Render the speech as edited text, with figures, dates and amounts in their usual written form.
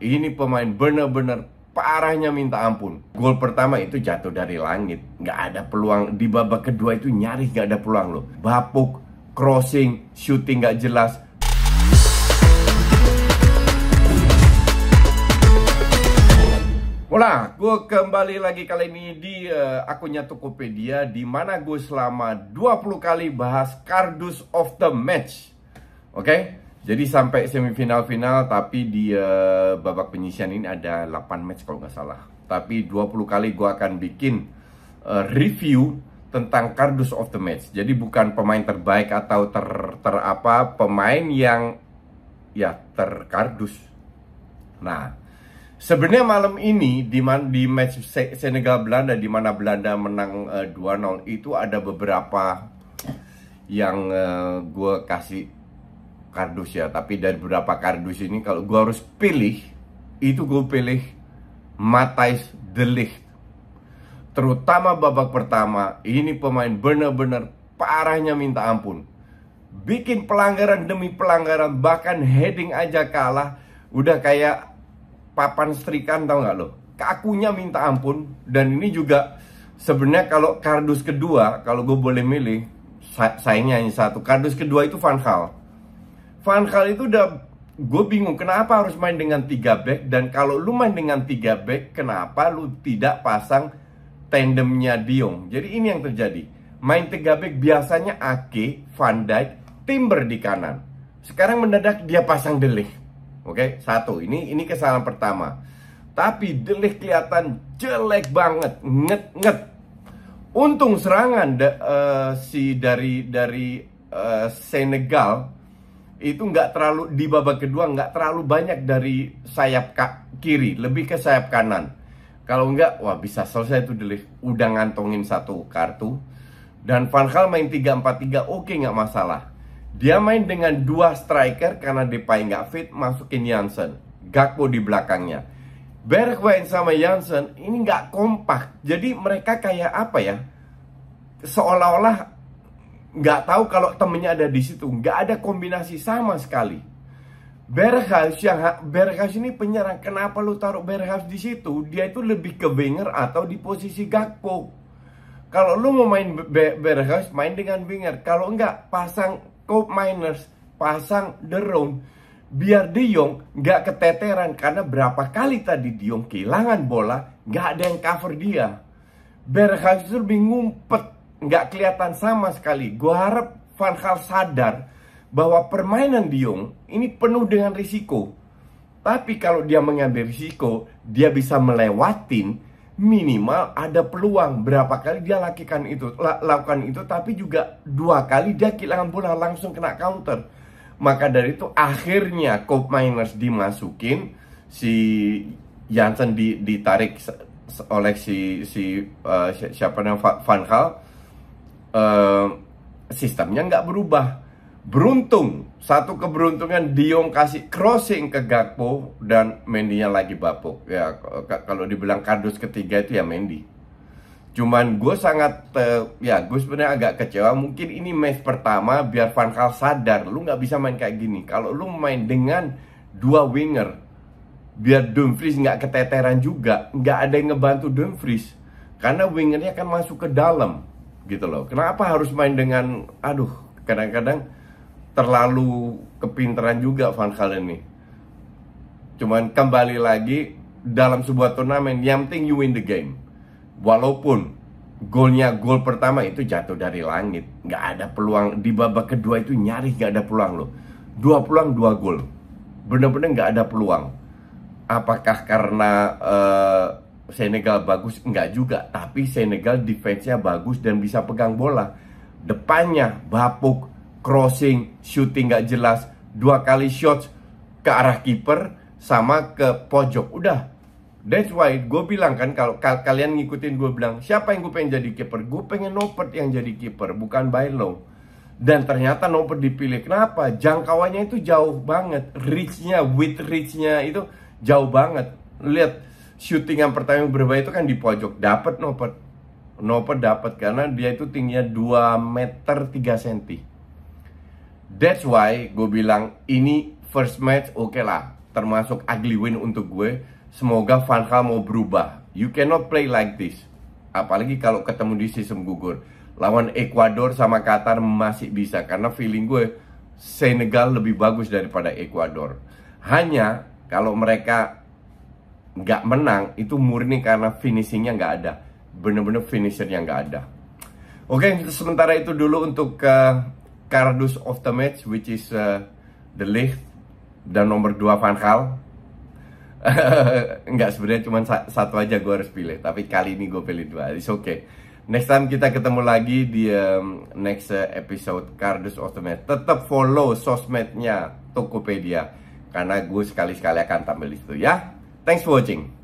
Ini pemain bener-bener parahnya minta ampun. Gol pertama itu jatuh dari langit, nggak ada peluang. Di babak kedua itu nyaris nggak ada peluang loh. Bapuk, crossing, shooting nggak jelas. Hola, gue kembali lagi kali ini di akunnya Tokopedia, di mana gue selama 20 kali bahas kardus of the match. Oke? Jadi sampai semifinal-final, tapi di babak penyisian ini ada 8 match kalau nggak salah. Tapi 20 kali gue akan bikin review tentang kardus of the match. Jadi bukan pemain terbaik atau pemain yang ya terkardus. Nah, sebenarnya malam ini di match Senegal-Belanda, di mana Belanda menang 2-0, itu ada beberapa yang gue kasih kardus ya. Tapi dari beberapa kardus ini, kalau gue harus pilih, itu gue pilih Matthijs de Ligt. Terutama babak pertama, ini pemain bener-bener parahnya minta ampun. Bikin pelanggaran demi pelanggaran, bahkan heading aja kalah. Udah kayak papan setrikaan, tau nggak lo? Kakunya minta ampun. Dan ini juga sebenarnya kalau kardus kedua, kalau gue boleh milih, sayangnya hanya satu. Kardus kedua itu Van Gaal. Van Gaal itu udah, gue bingung kenapa harus main dengan 3 back. Dan kalau lu main dengan 3 back, kenapa lu tidak pasang tandemnya De Jong? Jadi ini yang terjadi. Main 3 back biasanya Ake, Van Dijk, Timber di kanan. Sekarang mendadak dia pasang De Ligt. Oke, satu, ini kesalahan pertama. Tapi De Ligt kelihatan jelek banget, nget. Untung serangan dari Senegal itu nggak terlalu, di babak kedua nggak terlalu banyak dari sayap kiri, lebih ke sayap kanan. Kalau nggak, wah bisa selesai tuh De Ligt. Udah ngantongin satu kartu. Dan Van Gaal main 3-4-3, oke, nggak masalah. Dia main dengan 2 striker karena Depay nggak fit, masukin Jansen, Gakpo di belakangnya. Bergwijn sama Jansen ini nggak kompak. Jadi mereka kayak apa ya? Seolah-olah nggak tahu kalau temennya ada di situ. Nggak ada kombinasi sama sekali. Berghuis ini penyerang. Kenapa lu taruh Berghuis di situ? Dia itu lebih ke winger atau di posisi Gakpo. Kalau lu mau main Berghuis, main dengan winger. Kalau enggak, pasang Koopmeiners, pasang De Roon, biar De Jong nggak keteteran. Karena berapa kali tadi De Jong kehilangan bola, nggak ada yang cover dia. Berghuis itu lebih ngumpet, nggak kelihatan sama sekali. Gue harap Van Gaal sadar bahwa permainan De Jong ini penuh dengan risiko. Tapi kalau dia mengambil risiko, dia bisa melewatin, minimal ada peluang. Berapa kali dia lakukan itu, tapi juga 2 kali dia kehilangan bola, langsung kena counter. Maka dari itu akhirnya Koopmeiners dimasukin, si Jansen ditarik oleh siapa namanya, Van Gaal. Sistemnya nggak berubah. Beruntung, satu keberuntungan, De Jong kasih crossing ke Gakpo dan Mendy-nya lagi bapuk. Ya, kalau dibilang kardus ketiga itu ya Mendy. Cuman gue sangat, gue sebenarnya agak kecewa. Mungkin ini match pertama biar Van Gaal sadar, lu nggak bisa main kayak gini. Kalau lu main dengan 2 winger, biar Dumfries nggak keteteran juga, nggak ada yang ngebantu Dumfries. Karena wingernya akan masuk ke dalam, gitu loh. Kenapa harus main dengan, kadang-kadang terlalu kepintaran juga Van Gaal ini. Cuman kembali lagi, dalam sebuah turnamen, yang penting you win the game. Walaupun gol pertama itu jatuh dari langit, nggak ada peluang. Di babak kedua itu nyaris nggak ada peluang loh. 2 peluang 2 gol, bener-bener nggak ada peluang. Apakah karena Senegal bagus? Enggak juga. Tapi Senegal defense-nya bagus dan bisa pegang bola. Depannya bapuk, crossing, shooting nggak jelas, 2 kali shots ke arah kiper sama ke pojok. Udah. That's why gue bilang kan, kalau kalian ngikutin gue bilang, siapa yang gue pengen jadi kiper? Gue pengen Noppert yang jadi kiper, bukan Bijlow. Dan ternyata Noppert dipilih. Kenapa? Jangkauannya itu jauh banget. Width reach-nya itu jauh banget. Lihat, shooting yang pertama yang berbahaya itu kan di pojok. Dapat Noppert dapat karena dia itu tingginya 2 meter 3 cm. That's why gue bilang ini first match oke lah. termasuk ugly win untuk gue. Semoga Van Gaal mau berubah. You cannot play like this. Apalagi kalau ketemu di sistem gugur. Lawan Ekuador sama Qatar masih bisa, karena feeling gue Senegal lebih bagus daripada Ekuador. Hanya kalau mereka nggak menang, itu murni karena finishingnya nggak ada. Bener-bener finishernya nggak ada. Oke, sementara itu dulu untuk Cardus of the match, which is De Ligt dan nomor 2 Van Gaal. Enggak, sebenarnya cuma satu aja gue harus pilih, tapi kali ini gue pilih 2. It's okay. Next time kita ketemu lagi di next episode Cardus of the match. Tetap follow sosmednya Tokopedia, karena gue sekali-sekali akan tampil di situ ya. Thanks for watching.